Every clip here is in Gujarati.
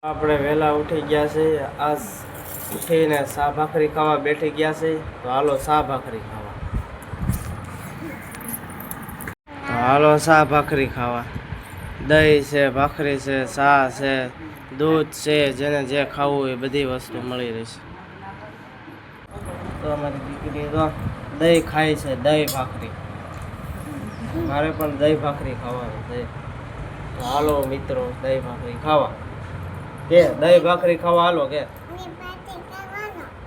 આપણે વહેલા ઉઠી ગયા છે. આજ ઉઠીને સા ભાખરી ખાવા બેઠી ગયા છે. તો હાલો સા ભાખરી ખાવા. સા ભાખરી ખાવા. દહીં છે, ભાખરી છે, સા છે, દૂધ છે, જેને જે ખાવું એ બધી વસ્તુ મળી રહેશે. તો અમારી દીકરી તો દહીં ખાય છે, દહીં ભાખરી. મારે પણ દહીં ભાખરી ખાવાનું છે. તો હાલો મિત્રો દહીં ભાખરી ખાવા. કે દહીં ભાખરી ખાવા હાલો કે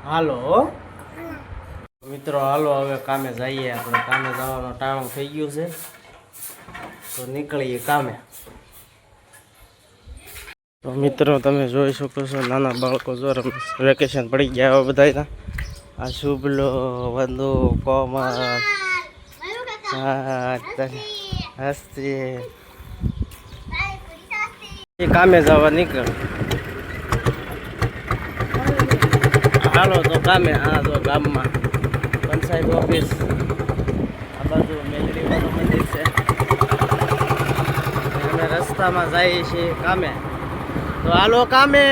હાલો મિત્રો હાલો હવે કામે જઈએ. આપણે કામે જવાનો ટાણું થઈ ગયું છે તો નીકળીએ કામે. તો મિત્રો તમે જોઈ શકો છો નાના બાળકો જો વેકેશન પડી ગયા હવે બધાના. આ શુભલો, વંદુ, કોમલ, હસ્તી કામે જવા નીકળ. હાલો તો કામે. હા તો ગામમાં પંચાયત ઓફિસ આ બાજુ મેલડીવાળું મંદિર છે. અમે રસ્તામાં જઈએ છીએ કામે. તો હાલો કામે.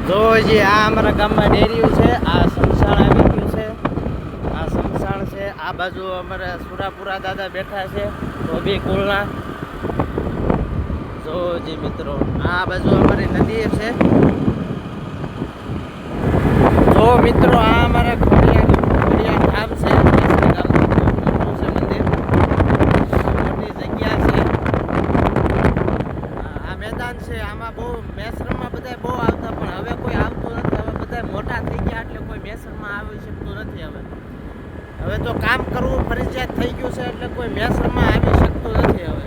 જો હજી આ અમારા ગામમાં ડેરીયું છે. આ સમસાણ આવી ગયું છે. આ સમસાણ છે. આ બાજુ અમારા સુરાપુરા દાદા બેઠા છે ધોબી કુળના. જોજી મિત્રો આ બાજુ અમારી નદી છે. જો મિત્રો આ અમારા ખોડિયાર ધામ છે. મંદિર મોટી જગ્યા છે. આ મેદાન છે. આમાં બહુ મેસરમાં બધા બહુ આવતા પણ હવે કોઈ આવતું નથી. હવે બધા મોટા થઈ ગયા એટલે કોઈ મેસરમાં આવી શકતું નથી. હવે તો કામ કરવું ફરજિયાત થઈ ગયું છે એટલે કોઈ મેસરમાં આવી શકતું નથી. હવે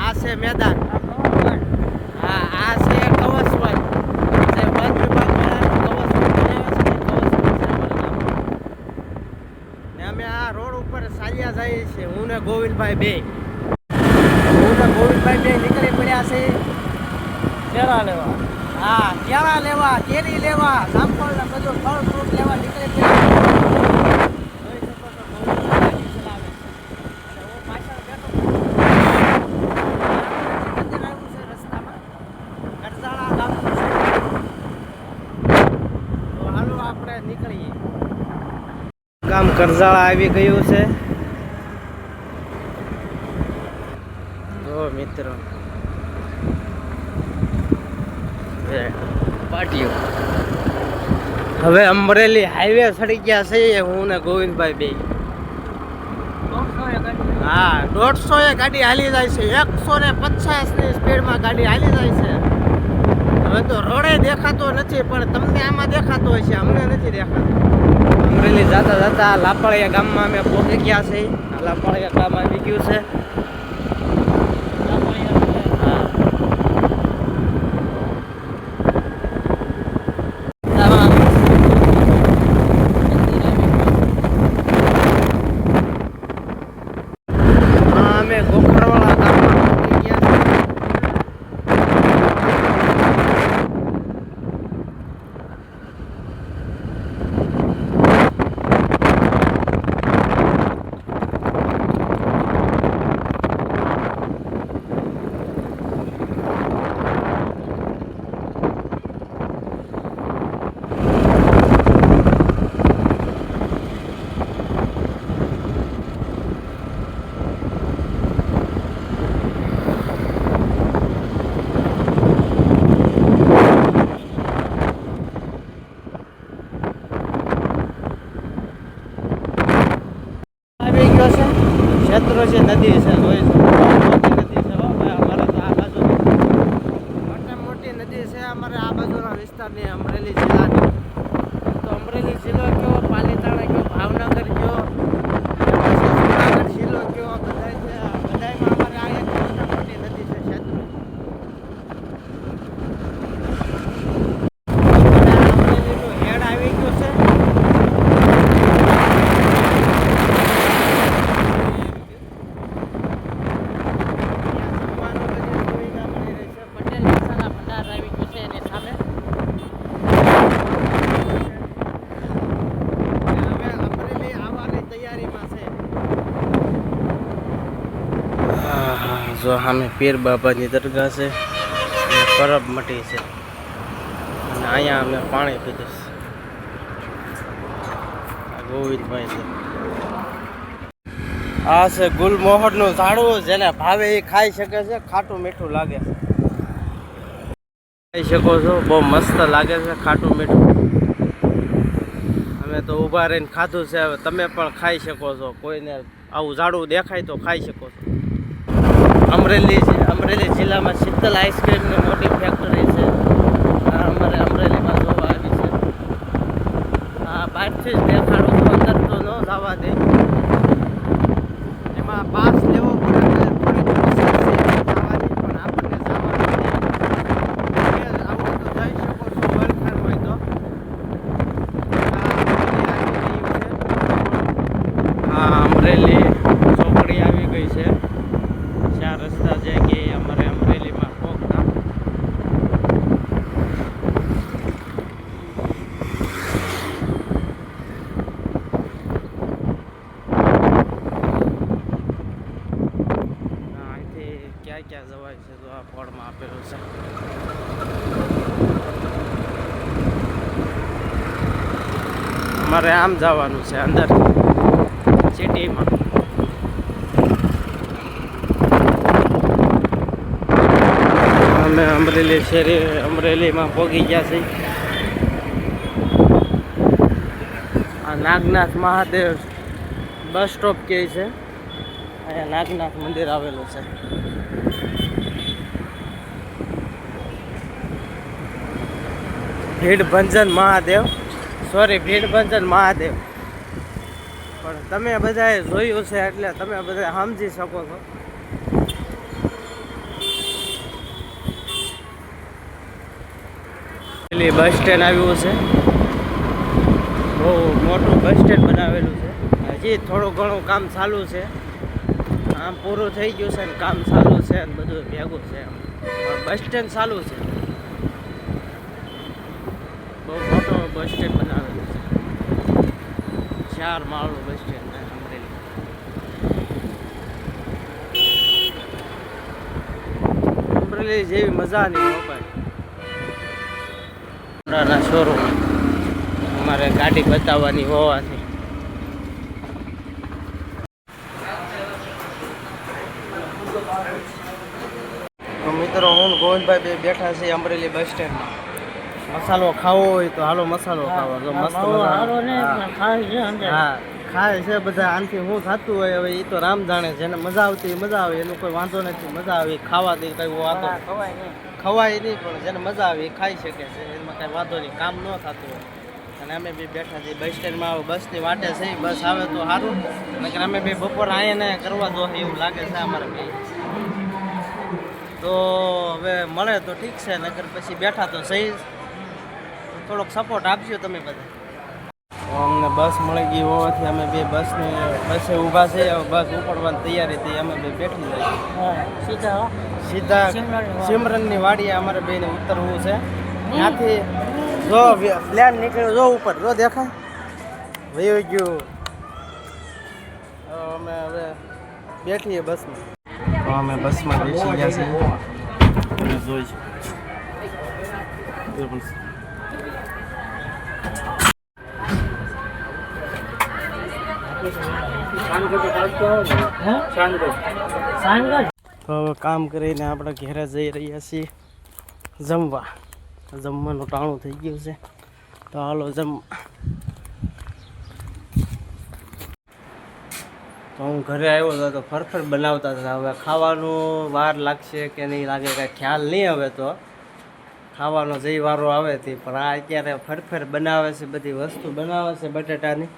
આ છે મેદાન. હા આ છે કવસવન. જે વન વિભાગ ને અમે આ રોડ ઉપર સાલિયા જઈએ છીએ. હું ને ગોવિંદભાઈ બે નીકળી પડ્યા છે કેળા લેવા. હા કેળા લેવા, કેરી લેવા, જામફળ ને બધું ફળ ફ્રૂટ લેવા નીકળી પડ્યા. નીકળીએ. ગામ કરજાળા આવી ગયું છે. જો મિત્રો પાટીઓ હવે અમરેલી હાઈવે ચડી ગયા છે. હું ને ગોવિંદભાઈ બે. હા 150 ગાડી હાલી જાય છે. 150 ની સ્પીડમાં ગાડી હાલી જાય છે. હવે તો રોડે દેખાતો નથી પણ તમને આમાં દેખાતો હોય છે, અમને નથી દેખાતો. અમરેલી જતા જતા લાપાળિયા ગામમાં અમે પહોંચી ગયા છે. લાપાળિયા ગામ આવી ગયું છે. અમે ગોખરવાળા ગામમાં પહોંચી ગયા છે. ક્ષેત્રો છે, નદી છે, જોઈ શકો મોટી નદી છે. અમારે તો આ બાજુ મોટી નદી છે. અમારે આ બાજુના વિસ્તારની અમરેલી જિલ્લાની. તો અમરેલી જિલ્લો કયો, પાલીતાણા કયો, ભાવનગર કયો, જુનાગઢ જિલ્લો કયો, બધા છે. બધામાં અમારે આ એક મોટી નદી છે ક્ષેત્રો. અમરેલીનું હેડ આવી ગયું છે. જો સામે પીર બાબાની દરગાહ છે. પરબ મટી છે અને અહીંયા અમે પાણી પીધું છે. ગોવિંદભાઈ છે. આ છે ગુલમોહરનું ઝાડવું, જેને ભાવે એ ખાઈ શકે છે. ખાટું મીઠું લાગે છે, ખાઈ શકો છો. બહુ મસ્ત લાગે છે, ખાટું મીઠું. અમે તો ઊભા રહીને ખાધું છે. હવે તમે પણ ખાઈ શકો છો. કોઈને આવું ઝાડવું દેખાય તો ખાઈ શકો છો. અમરેલી જિલ્લામાં શીતલ આઈસ્ક્રીમની મોટી ફેક્ટરી છે. અમારે અમરેલીમાં જોવા આવી છે. આ બહારથી જ દેખાડું, અંદર તો ન જવા દે. એમાં પાસ લેવો પડે, થોડી પ્રોસેસ છે જવાની, પણ આપણને જવાનું છે. આવું તો જઈ શકો છો, વલખાડ હોય તો. અમરેલી ચોકડી આવી ગઈ છે. 4 રસ્તા છે કે અમારે અમરેલીમાં પહોંચતા. અહીંથી ક્યાં ક્યાં જવાય છે તો આ બોર્ડમાં આપેલું છે. અમારે આમ જવાનું છે અંદર સિટીમાં. અમે અમરેલીમાં પહોંચી ગયા છીએ. આ નાગનાથ મહાદેવ બસ સ્ટોપ કહે છે. અહીંયા નાગનાથ મંદિર આવેલું છે. ભીડભંજન મહાદેવ, પણ તમે બધાએ જોયું છે એટલે તમે બધા સમજી શકો છો. પેલી બસ સ્ટેન્ડ આવ્યું છે. બહુ મોટું બસ સ્ટેન્ડ બનાવેલું છે. હજી થોડું ઘણું કામ ચાલુ છે. આમ પૂરું થઈ ગયું છે ને કામ ચાલુ છે ને બધું ભેગું છે. પણ બસ સ્ટેન્ડ ચાલુ છે. બહુ મોટો બસ સ્ટેન્ડ બનાવેલું છે. 4 માળનું બસ સ્ટેન્ડ અમરેલી. અમરેલી જેવી મજા નહીં મોબાઈલ શોરૂમ અમારે ગાડી બતાવવાની હોવાથી. તો મિત્રો, હું ગોવિંદભાઈ બે બેઠા છે અમરેલી બસ સ્ટેન્ડમાં. મસાલો ખાવો હોય તો હાલો મસાલો ખાવા. તો મસ્ત હા ખાય છે બધા. આનાથી શું થતું હોય હવે એ તો રામ જાણે. જેને મજા આવતી મજા આવે, એનો કોઈ વાંધો નથી. મજા આવે ખાવાથી કઈ વાંધો ખવાય નહીં, પણ જેને મજા આવે એ ખાઈ શકે છે. એમાં કઈ વાંધો નહીં, કામ ન થતું હોય. અને અમે બી બેઠા છીએ બસ સ્ટેન્ડમાં. બસની વાટે છે, બસ આવે તો સારું. નકર અમે બી બપોર અહીંયા કરવા દો એવું લાગે છે અમારે બી. તો હવે મળે તો ઠીક છે, નકર પછી બેઠા તો સહી. થોડોક સપોર્ટ આપજો તમે બધા. અમને બસ મળી ગઈ હોવાથી અમે બે બસે ઊભા છે. બસ ઉપડવાની તૈયારી થઈ. અમે બે બેઠી જાય સીધા સિમરનની વાડીએ અમારે બેને ઉતરવું છે. ત્યાંથી જો પ્લેન નીકળ્યો, જો ઉપર જો દેખાય વયું ગયું. અમે હવે બેઠીએ બસમાં. તો અમે બસમાં બેસી ગયા છીએ. જોઈશું તો હવે કામ કરીને આપણે ઘેરે જઈ રહ્યા છીએ જમવા. જમવાનું ટાણું થઈ ગયું છે, તો હાલો જમવા. તો હું ઘરે આવ્યો હતો તો ફરફર બનાવતા હતા. હવે ખાવાનું વાર લાગશે કે નહીં લાગે કાંઈ ખ્યાલ નહીં. હવે તો ખાવાનો જઈ વારો આવે તે, પણ આ અત્યારે ફરફર બનાવે છે, બધી વસ્તુ બનાવે છે બટેટાની.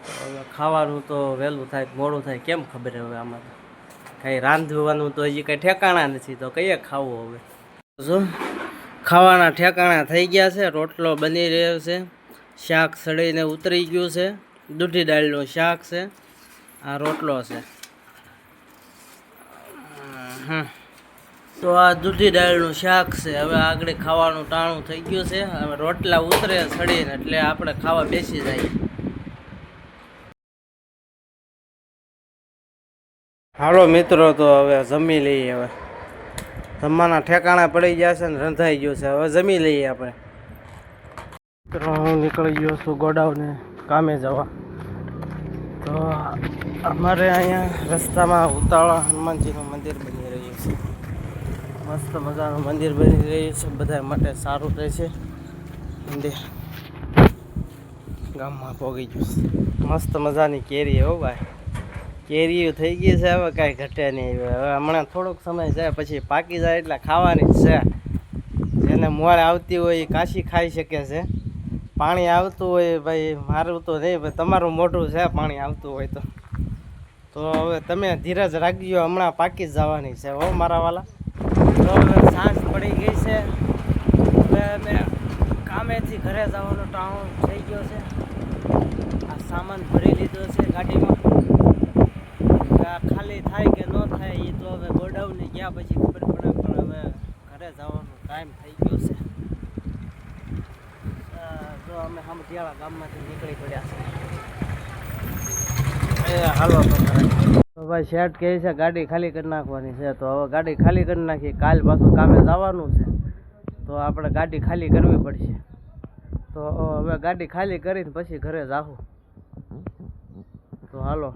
હવે ખાવાનું તો વહેલું થાય મોડું થાય કેમ ખબર. હવે આમાં તો કંઈ રાંધવાનું તો હજી કંઈ ઠેકાણા નથી, તો કઈએ ખાવું. હવે જો ખાવાના ઠેકાણા થઈ ગયા છે. રોટલો બની રહ્યો છે, શાક સડીને ઉતરી ગયું છે. દૂધી દાળનું શાક છે, આ રોટલો છે. તો આ દૂધી દાળનું શાક છે. હવે આગળ ખાવાનું ટાણું થઈ ગયું છે. હવે રોટલા ઉતરે સડીને એટલે આપણે ખાવા બેસી જાય. હાલો મિત્રો, તો હવે જમી લઈએ. હવે જમવાના ઠેકાણા પડી ગયા છે ને રંધાઈ ગયું છે. હવે જમી લઈએ આપણે. તો હું નીકળી ગયો છું ગોડાઉને કામે જવા. તો અમારે અહીંયા રસ્તામાં ઉતાવળા હનુમાનજીનું મંદિર બની રહ્યું છે. મસ્ત મજાનું મંદિર બની રહ્યું છે, બધા માટે સારું રહેશે. મંદિર ગામમાં પહોંચી ગયું છે. મસ્ત મજાની કેરી હો ભાઈ, કેરીઓ થઈ ગઈ છે. હવે કાંઈ ઘટે નહીં. હવે હમણાં થોડોક સમય જાય પછી પાકી જાય એટલે ખાવાની જ છે. જેને મોડે આવતી હોય એ કાશી ખાઈ શકે છે. પાણી આવતું હોય ભાઈ, મારું તો નહીં ભાઈ, તમારું મોઢું છે પાણી આવતું હોય તો હવે તમે ધીરજ રાખજો, હમણાં પાકી જ જવાની છે હો મારા વાલા. તો હવે સાંજ પડી ગઈ છે. હવે અમે કામેથી ઘરે જવાનો ટાણું થઈ ગયો છે. આ સામાન ભરી લીધો છે ગાડીમાં. ખાલી થાય કે ન થાય એ તો હવે ગોડાઉને ગયા પછી ખબર પડે, પણ હવે ઘરે જવાનો ટાઈમ થઈ ગયો છે. જો અમે હમઢિયાળા ગામમાંથી નીકળી પડ્યા છે. એ હાલો તો ભાઈ શેઠ કહે છે ગાડી ખાલી કરી નાખવાની છે. તો હવે ગાડી ખાલી કરી નાખી. કાલ પાછું કામે જવાનું છે તો આપણે ગાડી ખાલી કરવી પડશે. તો હવે ગાડી ખાલી કરીને પછી ઘરે જાઉં. તો હાલો